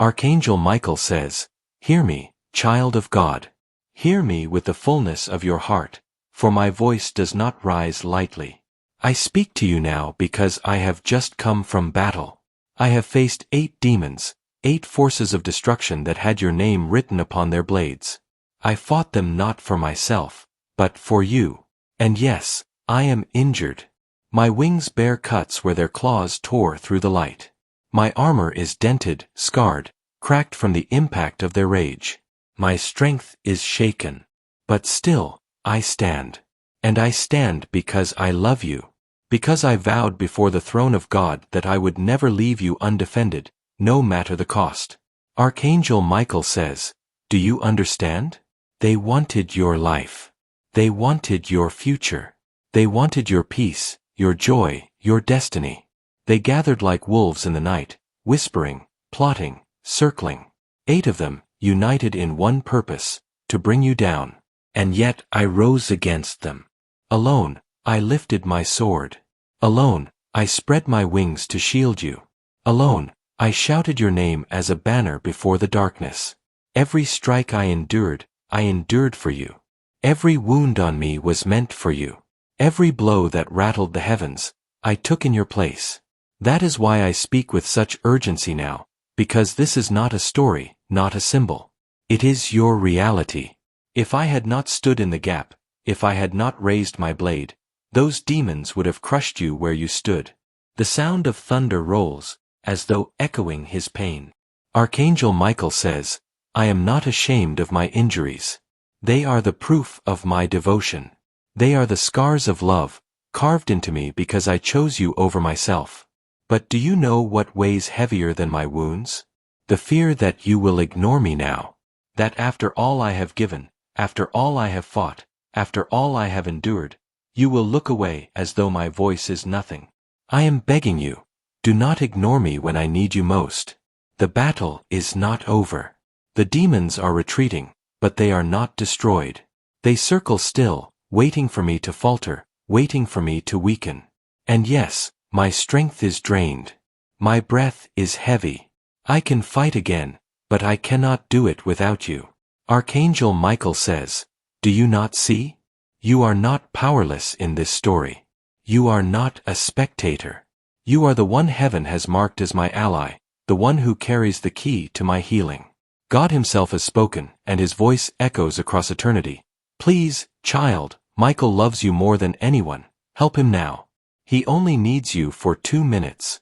Archangel Michael says, "Hear me, child of God. Hear me with the fullness of your heart, for my voice does not rise lightly. I speak to you now because I have just come from battle. I have faced 8 demons, 8 forces of destruction that had your name written upon their blades. I fought them not for myself, but for you. And yes, I am injured. My wings bear cuts where their claws tore through the light. My armor is dented, scarred, cracked from the impact of their rage. My strength is shaken. But still, I stand. And I stand because I love you. Because I vowed before the throne of God that I would never leave you undefended, no matter the cost." Archangel Michael says, "Do you understand? They wanted your life. They wanted your future. They wanted your peace, your joy, your destiny. They gathered like wolves in the night, whispering, plotting, circling. 8 of them, united in one purpose, to bring you down. And yet I rose against them. Alone, I lifted my sword. Alone, I spread my wings to shield you. Alone, I shouted your name as a banner before the darkness. Every strike I endured for you. Every wound on me was meant for you. Every blow that rattled the heavens, I took in your place. That is why I speak with such urgency now, because this is not a story, not a symbol. It is your reality. If I had not stood in the gap, if I had not raised my blade, those demons would have crushed you where you stood." The sound of thunder rolls, as though echoing his pain. Archangel Michael says, "I am not ashamed of my injuries. They are the proof of my devotion. They are the scars of love, carved into me because I chose you over myself. But do you know what weighs heavier than my wounds? The fear that you will ignore me now. That after all I have given, after all I have fought, after all I have endured, you will look away as though my voice is nothing. I am begging you, do not ignore me when I need you most. The battle is not over. The demons are retreating, but they are not destroyed. They circle still, waiting for me to falter, waiting for me to weaken. And yes, my strength is drained. My breath is heavy. I can fight again, but I cannot do it without you." Archangel Michael says, "Do you not see? You are not powerless in this story. You are not a spectator. You are the one heaven has marked as my ally, the one who carries the key to my healing. God himself has spoken, and his voice echoes across eternity. Please, child, Michael loves you more than anyone. Help him now. He only needs you for 2 minutes.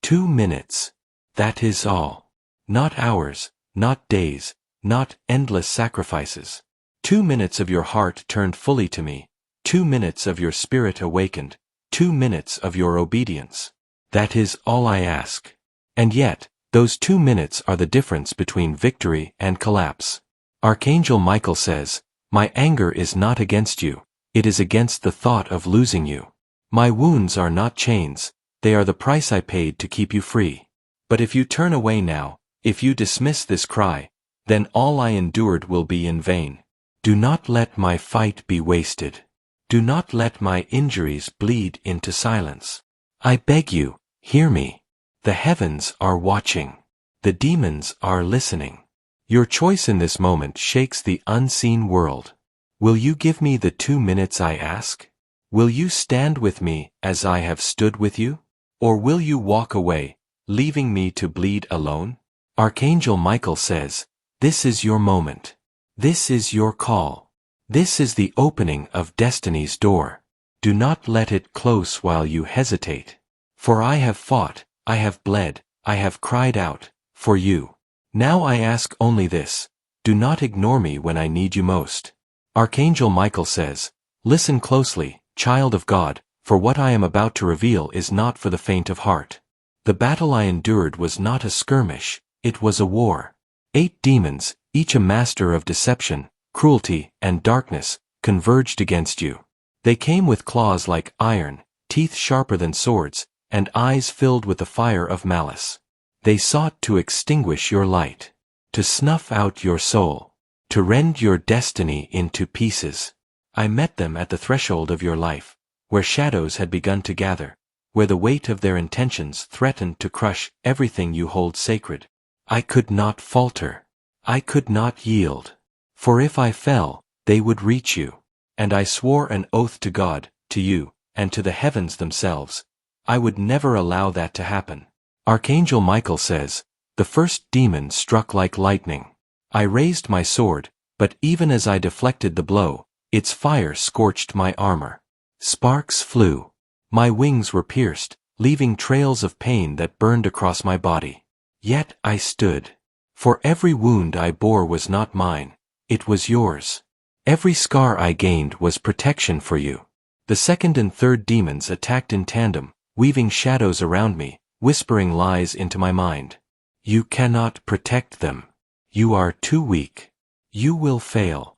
2 minutes. That is all. Not hours, not days, not endless sacrifices. 2 minutes of your heart turned fully to me. 2 minutes of your spirit awakened. 2 minutes of your obedience. That is all I ask. And yet, those 2 minutes are the difference between victory and collapse." Archangel Michael says, "My anger is not against you. It is against the thought of losing you. My wounds are not chains. They are the price I paid to keep you free. But if you turn away now, if you dismiss this cry, then all I endured will be in vain. Do not let my fight be wasted. Do not let my injuries bleed into silence. I beg you, hear me. The heavens are watching. The demons are listening. Your choice in this moment shakes the unseen world. Will you give me the 2 minutes I ask? Will you stand with me as I have stood with you? Or will you walk away, leaving me to bleed alone?" Archangel Michael says, "This is your moment. This is your call. This is the opening of destiny's door. Do not let it close while you hesitate. For I have fought, I have bled, I have cried out, for you. Now I ask only this, do not ignore me when I need you most." Archangel Michael says, "Listen closely, child of God, for what I am about to reveal is not for the faint of heart. The battle I endured was not a skirmish, it was a war. 8 demons, each a master of deception, cruelty, and darkness, converged against you. They came with claws like iron, teeth sharper than swords, and eyes filled with the fire of malice. They sought to extinguish your light, to snuff out your soul, to rend your destiny into pieces. I met them at the threshold of your life, where shadows had begun to gather, where the weight of their intentions threatened to crush everything you hold sacred. I could not falter. I could not yield. For if I fell, they would reach you. And I swore an oath to God, to you, and to the heavens themselves. I would never allow that to happen. Archangel Michael says, the first demon struck like lightning. I raised my sword, but even as I deflected the blow, its fire scorched my armor. Sparks flew. My wings were pierced, leaving trails of pain that burned across my body. Yet I stood. For every wound I bore was not mine, it was yours. Every scar I gained was protection for you. The second and third demons attacked in tandem, weaving shadows around me, whispering lies into my mind. You cannot protect them. You are too weak. You will fail.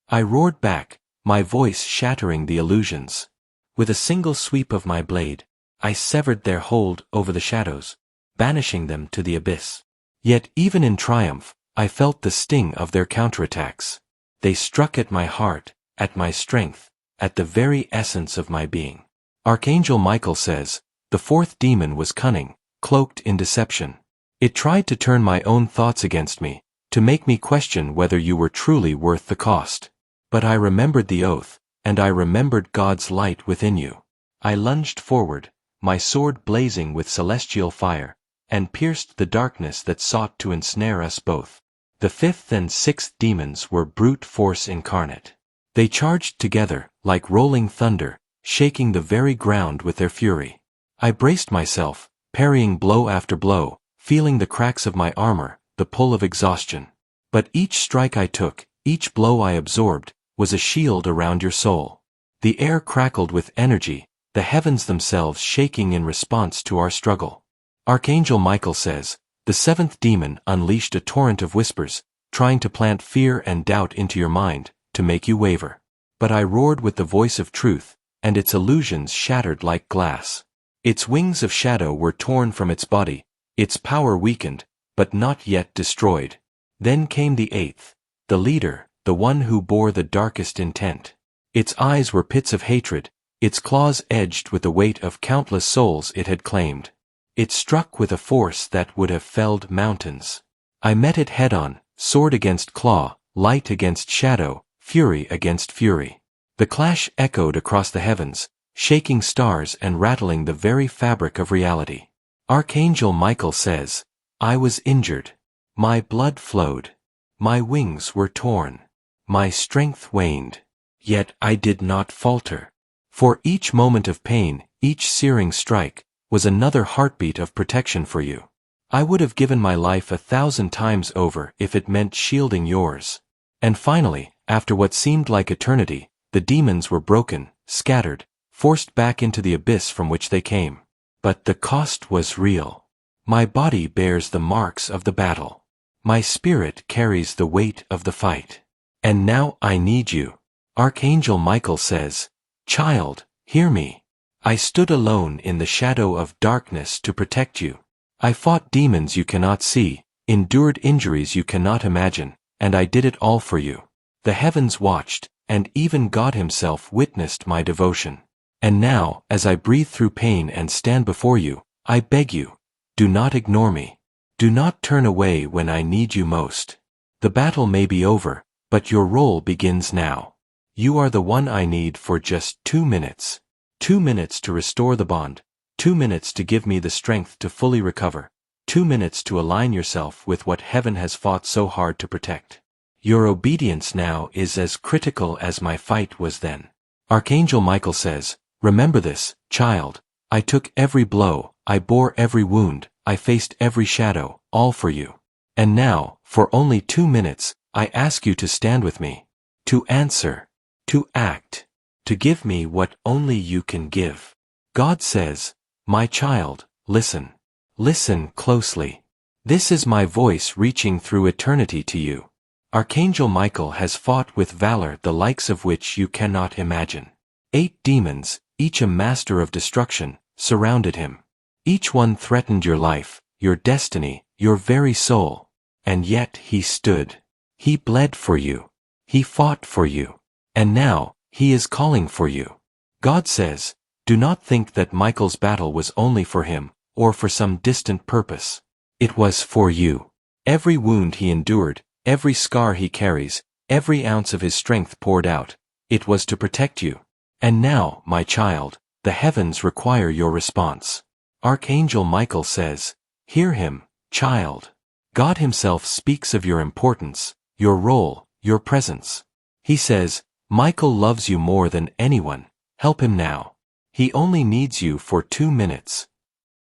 I roared back, my voice shattering the illusions. With a single sweep of my blade, I severed their hold over the shadows, banishing them to the abyss. Yet even in triumph, I felt the sting of their counterattacks. They struck at my heart, at my strength, at the very essence of my being. Archangel Michael says, the fourth demon was cunning, cloaked in deception. It tried to turn my own thoughts against me, to make me question whether you were truly worth the cost. But I remembered the oath, and I remembered God's light within you. I lunged forward, my sword blazing with celestial fire, and pierced the darkness that sought to ensnare us both. The fifth and sixth demons were brute force incarnate. They charged together, like rolling thunder, shaking the very ground with their fury. I braced myself, parrying blow after blow, feeling the cracks of my armor, the pull of exhaustion. But each strike I took, each blow I absorbed, was a shield around your soul. The air crackled with energy, the heavens themselves shaking in response to our struggle. Archangel Michael says, the seventh demon unleashed a torrent of whispers, trying to plant fear and doubt into your mind, to make you waver. But I roared with the voice of truth, and its illusions shattered like glass. Its wings of shadow were torn from its body, its power weakened, but not yet destroyed. Then came the eighth, the leader, the one who bore the darkest intent. Its eyes were pits of hatred, its claws edged with the weight of countless souls it had claimed. It struck with a force that would have felled mountains. I met it head-on, sword against claw, light against shadow, fury against fury. The clash echoed across the heavens, shaking stars and rattling the very fabric of reality. Archangel Michael says, I was injured. My blood flowed. My wings were torn. My strength waned. Yet I did not falter. For each moment of pain, each searing strike, was another heartbeat of protection for you. I would have given my life 1,000 times over if it meant shielding yours. And finally, after what seemed like eternity, the demons were broken, scattered, forced back into the abyss from which they came. But the cost was real. My body bears the marks of the battle. My spirit carries the weight of the fight. And now I need you. Archangel Michael says, Child, hear me. I stood alone in the shadow of darkness to protect you. I fought demons you cannot see, endured injuries you cannot imagine, and I did it all for you. The heavens watched, and even God himself witnessed my devotion. And now, as I breathe through pain and stand before you, I beg you, do not ignore me. Do not turn away when I need you most. The battle may be over, but your role begins now. You are the one I need for just 2 minutes. 2 minutes to restore the bond, 2 minutes to give me the strength to fully recover, 2 minutes to align yourself with what heaven has fought so hard to protect. Your obedience now is as critical as my fight was then. Archangel Michael says, remember this, child, I took every blow, I bore every wound, I faced every shadow, all for you. And now, for only 2 minutes, I ask you to stand with me, to answer, to act, to give me what only you can give. God says, my child, listen. Listen closely. This is my voice reaching through eternity to you. Archangel Michael has fought with valor the likes of which you cannot imagine. 8 demons, each a master of destruction, surrounded him. Each one threatened your life, your destiny, your very soul. And yet he stood. He bled for you. He fought for you. And now, he is calling for you. God says, do not think that Michael's battle was only for him, or for some distant purpose. It was for you. Every wound he endured, every scar he carries, every ounce of his strength poured out, it was to protect you. And now, my child, the heavens require your response. Archangel Michael says, hear him, child. God himself speaks of your importance, your role, your presence. He says, Michael loves you more than anyone, help him now. He only needs you for 2 minutes.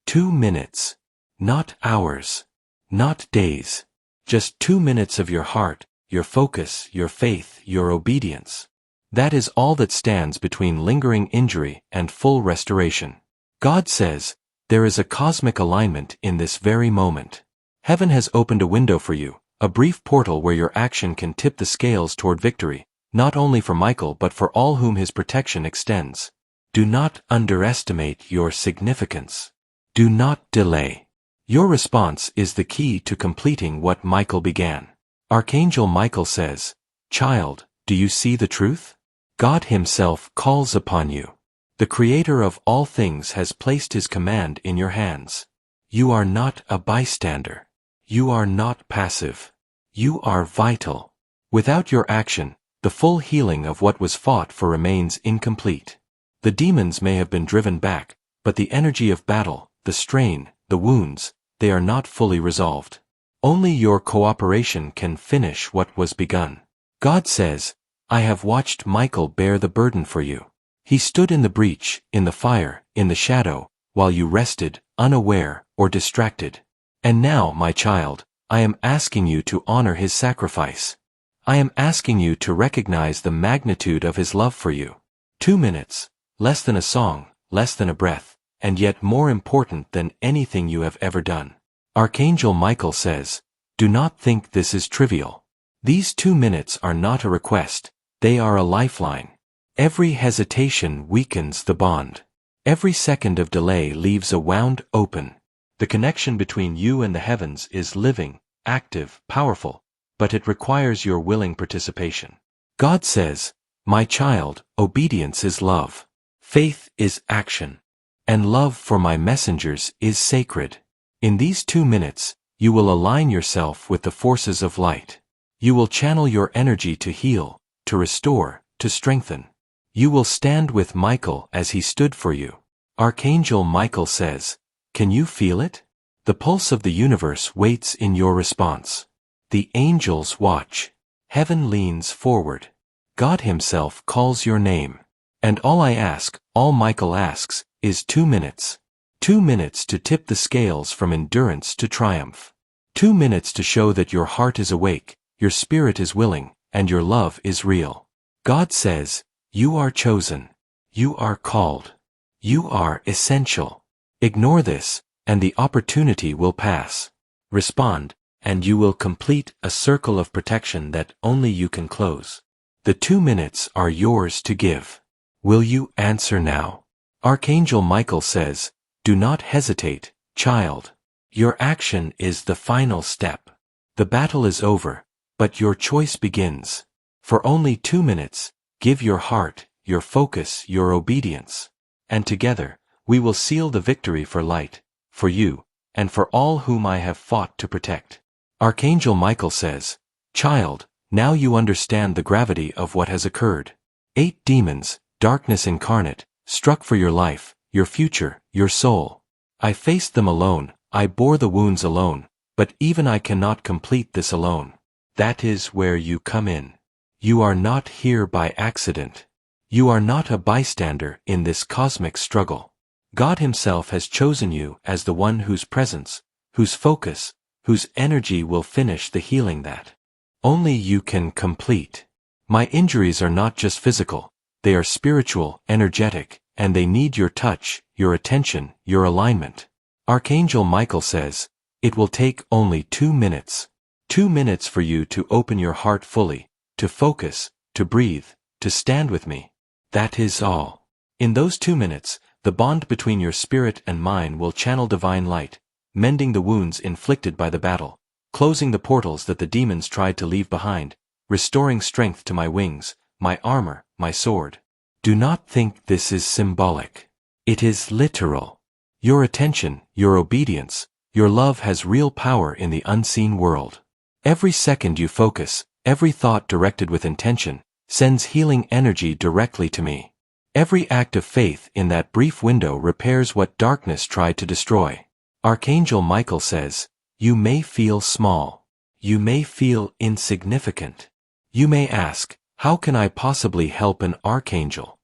2 minutes. Not hours. Not days. Just 2 minutes of your heart, your focus, your faith, your obedience. That is all that stands between lingering injury and full restoration. God says, there is a cosmic alignment in this very moment. Heaven has opened a window for you, a brief portal where your action can tip the scales toward victory, not only for Michael but for all whom his protection extends. Do not underestimate your significance. Do not delay. Your response is the key to completing what Michael began. Archangel Michael says, child, do you see the truth? God himself calls upon you. The Creator of all things has placed his command in your hands. You are not a bystander. You are not passive. You are vital. Without your action, the full healing of what was fought for remains incomplete. The demons may have been driven back, but the energy of battle, the strain, the wounds, they are not fully resolved. Only your cooperation can finish what was begun. God says, I have watched Michael bear the burden for you. He stood in the breach, in the fire, in the shadow, while you rested, unaware, or distracted. And now, my child, I am asking you to honor his sacrifice. I am asking you to recognize the magnitude of his love for you. 2 minutes, less than a song, less than a breath, and yet more important than anything you have ever done. Archangel Michael says, do not think this is trivial. These 2 minutes are not a request, they are a lifeline. Every hesitation weakens the bond. Every second of delay leaves a wound open. The connection between you and the heavens is living, active, powerful, but it requires your willing participation. God says, my child, obedience is love. Faith is action. And love for my messengers is sacred. In these 2 minutes, you will align yourself with the forces of light. You will channel your energy to heal, to restore, to strengthen. You will stand with Michael as he stood for you. Archangel Michael says, can you feel it? The pulse of the universe waits in your response. The angels watch. Heaven leans forward. God himself calls your name. And all I ask, all Michael asks, is 2 minutes. 2 minutes to tip the scales from endurance to triumph. 2 minutes to show that your heart is awake, your spirit is willing, and your love is real. God says, you are chosen. You are called. You are essential. Ignore this, and the opportunity will pass. Respond, and you will complete a circle of protection that only you can close. The 2 minutes are yours to give. Will you answer now? Archangel Michael says, do not hesitate, child. Your action is the final step. The battle is over, but your choice begins. For only 2 minutes, give your heart, your focus, your obedience. And together, we will seal the victory for light, for you, and for all whom I have fought to protect. Archangel Michael says, child, now you understand the gravity of what has occurred. 8 demons, darkness incarnate, struck for your life, your future, your soul. I faced them alone, I bore the wounds alone, but even I cannot complete this alone. That is where you come in. You are not here by accident. You are not a bystander in this cosmic struggle. God himself has chosen you as the one whose presence, whose focus, whose energy will finish the healing that only you can complete. My injuries are not just physical, they are spiritual, energetic, and they need your touch, your attention, your alignment. Archangel Michael says, it will take only 2 minutes. 2 minutes for you to open your heart fully, to focus, to breathe, to stand with me. That is all. In those 2 minutes, the bond between your spirit and mine will channel divine light, mending the wounds inflicted by the battle, closing the portals that the demons tried to leave behind, restoring strength to my wings, my armor, my sword. Do not think this is symbolic. It is literal. Your attention, your obedience, Your love has real power in the unseen world. Every second you focus, every thought directed with intention, sends healing energy directly to me. Every act of faith in that brief window repairs what darkness tried to destroy. Archangel Michael says, you may feel small. You may feel insignificant. You may ask, how can I possibly help an archangel?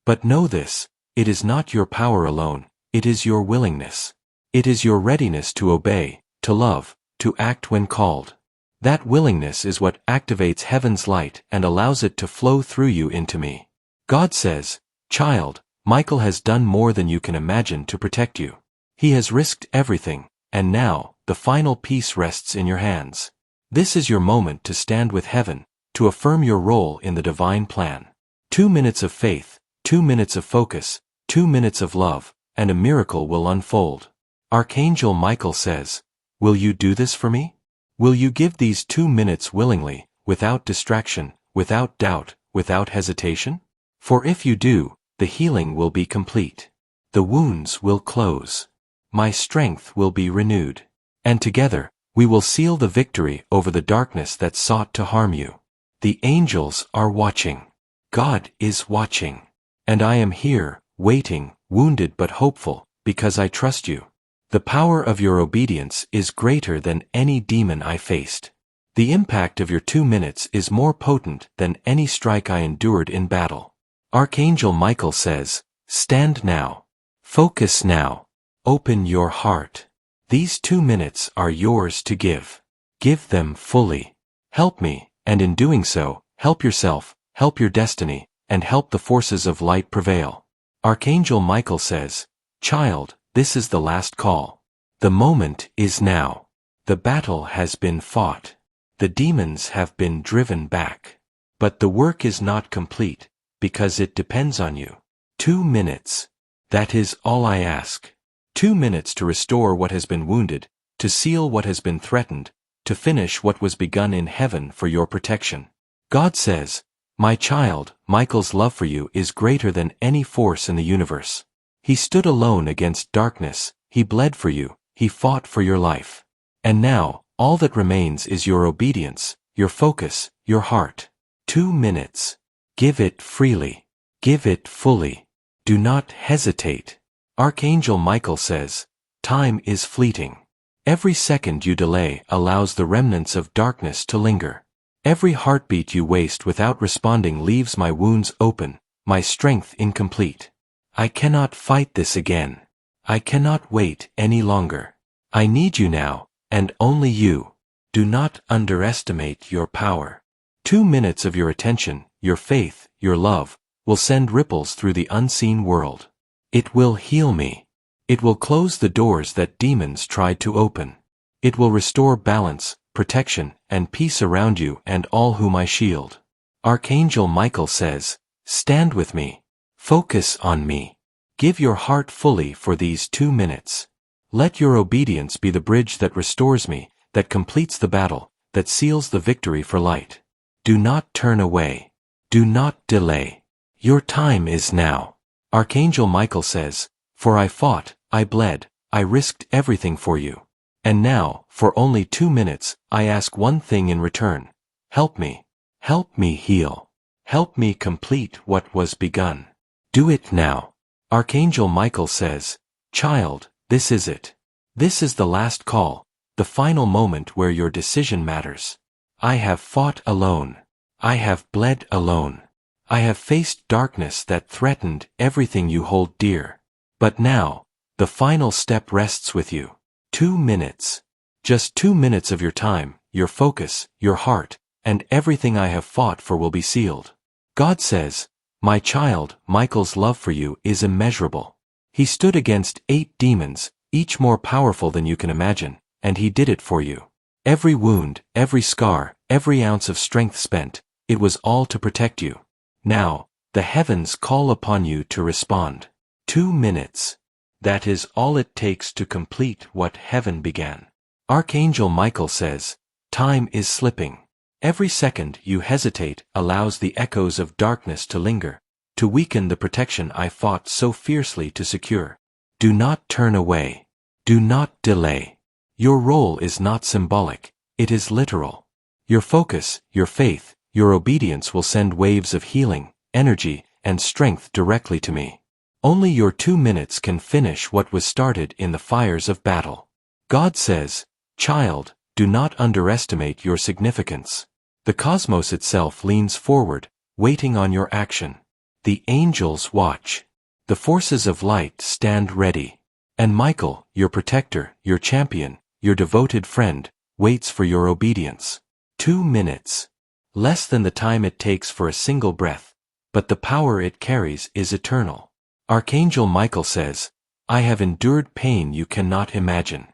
But know this, it is not your power alone, it is your willingness. It is your readiness to obey, to love, to act when called. That willingness is what activates heaven's light and allows it to flow through you into me. God says, child, Michael has done more than you can imagine to protect you. He has risked everything, and now, the final piece rests in your hands. This is your moment to stand with heaven, to affirm your role in the divine plan. 2 minutes of faith, 2 minutes of focus, 2 minutes of love, and a miracle will unfold. Archangel Michael says, will you do this for me? Will you give these 2 minutes willingly, without distraction, without doubt, without hesitation? For if you do, the healing will be complete. The wounds will close. My strength will be renewed. And together, we will seal the victory over the darkness that sought to harm you. The angels are watching. God is watching. And I am here, waiting, wounded but hopeful, because I trust you. The power of your obedience is greater than any demon I faced. The impact of your 2 minutes is more potent than any strike I endured in battle. Archangel Michael says, stand now. Focus now. Open your heart. These 2 minutes are yours to give. Give them fully. Help me, and in doing so, help yourself, help your destiny, and help the forces of light prevail. Archangel Michael says, child, this is the last call. The moment is now. The battle has been fought. The demons have been driven back. But the work is not complete, because it depends on you. 2 minutes. That is all I ask. 2 minutes to restore what has been wounded, to seal what has been threatened, to finish what was begun in heaven for your protection. God says, my child, Michael's love for you is greater than any force in the universe. He stood alone against darkness, he bled for you, he fought for your life. And now, all that remains is your obedience, your focus, your heart. 2 minutes. Give it freely. Give it fully. Do not hesitate. Archangel Michael says, time is fleeting. Every second you delay allows the remnants of darkness to linger. Every heartbeat you waste without responding leaves my wounds open, my strength incomplete. I cannot fight this again. I cannot wait any longer. I need you now, and only you. Do not underestimate your power. 2 minutes of your attention, your faith, your love, will send ripples through the unseen world. It will heal me. It will close the doors that demons tried to open. It will restore balance, protection, and peace around you and all whom I shield. Archangel Michael says, stand with me. Focus on me. Give your heart fully for these 2 minutes. Let your obedience be the bridge that restores me, that completes the battle, that seals the victory for light. Do not turn away. Do not delay. Your time is now. Archangel Michael says, for I fought, I bled, I risked everything for you. And now, for only 2 minutes, I ask one thing in return. Help me. Help me heal. Help me complete what was begun. Do it now. Archangel Michael says, child, this is it. This is the last call, the final moment where your decision matters. I have fought alone. I have bled alone. I have faced darkness that threatened everything you hold dear. But now, the final step rests with you. 2 minutes. Just 2 minutes of your time, your focus, your heart, and everything I have fought for will be sealed. God says, my child, Michael's love for you is immeasurable. He stood against 8 demons, each more powerful than you can imagine, and he did it for you. Every wound, every scar, every ounce of strength spent, it was all to protect you. Now, the heavens call upon you to respond. 2 minutes. That is all it takes to complete what heaven began. Archangel Michael says, time is slipping. Every second you hesitate allows the echoes of darkness to linger, to weaken the protection I fought so fiercely to secure. Do not turn away. Do not delay. Your role is not symbolic, it is literal. Your focus, your faith, your obedience will send waves of healing, energy, and strength directly to me. Only your 2 minutes can finish what was started in the fires of battle. God says, "Child, do not underestimate your significance." The cosmos itself leans forward, waiting on your action. The angels watch. The forces of light stand ready. And Michael, your protector, your champion, your devoted friend, waits for your obedience. 2 minutes. Less than the time it takes for a single breath, but the power it carries is eternal. Archangel Michael says, "I have endured pain you cannot imagine.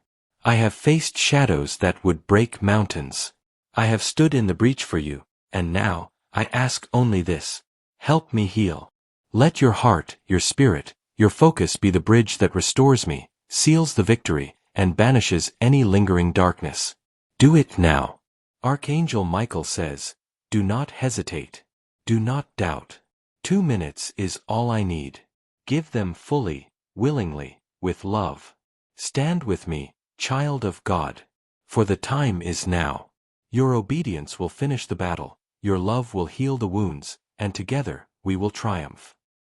I have faced shadows that would break mountains. I have stood in the breach for you, and now, I ask only this. Help me heal. Let your heart, your spirit, your focus be the bridge that restores me, seals the victory, and banishes any lingering darkness. Do it now." Archangel Michael says, "Do not hesitate. Do not doubt. 2 minutes is all I need. Give them fully, willingly, with love. Stand with me, child of God. For the time is now. Your obedience will finish the battle, your love will heal the wounds, and together, we will triumph."